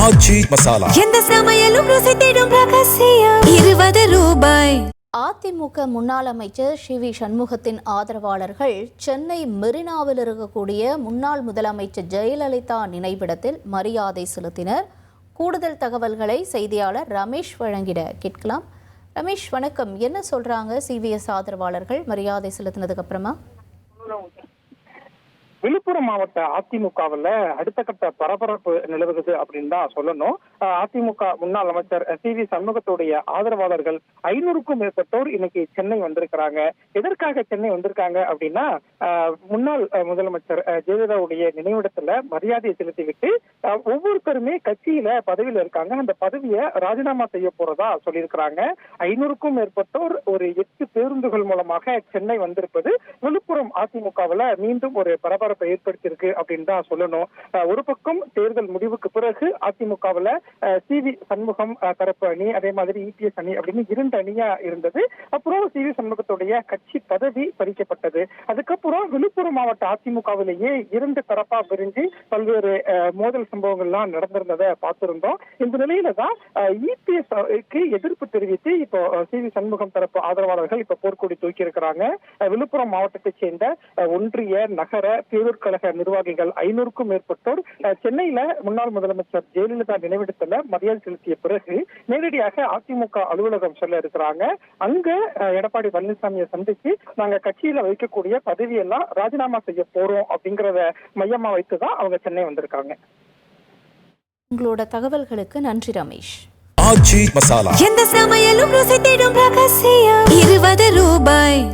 ஆச்சி மசாலா. எந்த சமையலும் ருசி தேடும் ரகசியம். 20 ரூபாய். அதிமுக முன்னாள் அமைச்சர் சி.வி. சண்முகத்தின் ஆதரவாளர்கள் சென்னை மெரினாவில் இருக்கக்கூடிய முன்னாள் முதலமைச்சர் ஜெயலலிதா நினைவிடத்தில் மரியாதை செலுத்தினர். கூடுதல் தகவல்களை செய்தியாளர் ரமேஷ் வழங்கிட கேட்கலாம். ரமேஷ் வணக்கம். என்ன சொல்றாங்க சிவிஎஸ் ஆதரவாளர்கள் மரியாதை செலுத்தினதுக்கு அப்புறமா? விழுப்புரம் மாவட்ட அதிமுகவில் அடுத்த கட்ட பரபரப்பு நிலவுகிறது அப்படின்னு தான் சொல்லணும். அதிமுக முன்னாள் அமைச்சர் சி.வி. சண்முகத்துடைய ஆதரவாளர்கள் 500க்கும் மேற்பட்டோர் இன்னைக்கு சென்னை வந்திருக்கிறாங்க. எதற்காக சென்னை வந்திருக்காங்க அப்படின்னா, முன்னாள் முதலமைச்சர் ஜெயலலிதாவுடைய நினைவிடத்துல மரியாதையை செலுத்திவிட்டு ஒவ்வொருத்தருமே கட்சியில பதவியில இருக்காங்க, அந்த பதவியை ராஜினாமா செய்ய போறதா சொல்லியிருக்கிறாங்க. 500க்கும் மேற்பட்டோர் ஒரு 8 பேருந்துகள் மூலமாக சென்னை வந்திருப்பது விழுப்புரம் அதிமுகவில் மீண்டும் ஒரு பரபரப்பு ஏற்படுத்தியிருக்கு அப்படின்னு தான் சொல்லணும். ஒரு பக்கம் தேர்தல் முடிவுக்கு பிறகு அதிமுகவில் சி.வி. சண்முகம் தரப்பு அணி, அதே மாதிரி இபிஎஸ் அணி அப்படின்னு 2 அணியா இருந்தது. அப்புறம் சி.வி. சண்முகத்துடைய கட்சி பதவி பறிக்கப்பட்டது. அதுக்கப்புறம் விழுப்புரம் மாவட்ட அதிமுகவிலேயே 2 தரப்பா பிரிஞ்சு பல்வேறு மோதல் சம்பவங்கள்லாம் நடந்திருந்ததை பார்த்திருந்தோம். இந்த நிலையில தான் இபிஎஸ்க்கு எதிர்ப்பு தெரிவித்து இப்போ சி.வி. சண்முகம் தரப்பு ஆதரவாளர்கள் இப்ப போர்க்கொடி தூக்கி இருக்கிறாங்க. விழுப்புரம் மாவட்டத்தை சேர்ந்த ஒன்றிய, நகர, பேரூர் கழக நிர்வாகிகள் 500க்கும் மேற்பட்டோர் சென்னையில முன்னாள் முதலமைச்சர் ஜெயலலிதா நினைவிடத்துல மரியாதை செலுத்திய பிறகு நேரடியாக அதிமுக அலுவலகம் சொல்ல இருக்கிறாங்க. அங்க எடப்பாடி பழனிசாமியை சந்திச்சு நாங்க கட்சியில வைக்கக்கூடிய பதவியெல்லாம் ராஜினாமா செய்ய போறோம் அப்படிங்கறத மையமா வைத்துதான் அவங்க சென்னை வந்திருக்காங்க. உங்களோட தகவல்களுக்கு நன்றி ரமேஷ். ஆச்சி மசாலா. எந்த சமையலும் ருசி தேடும் ரகசியம். 20 ரூபாய்.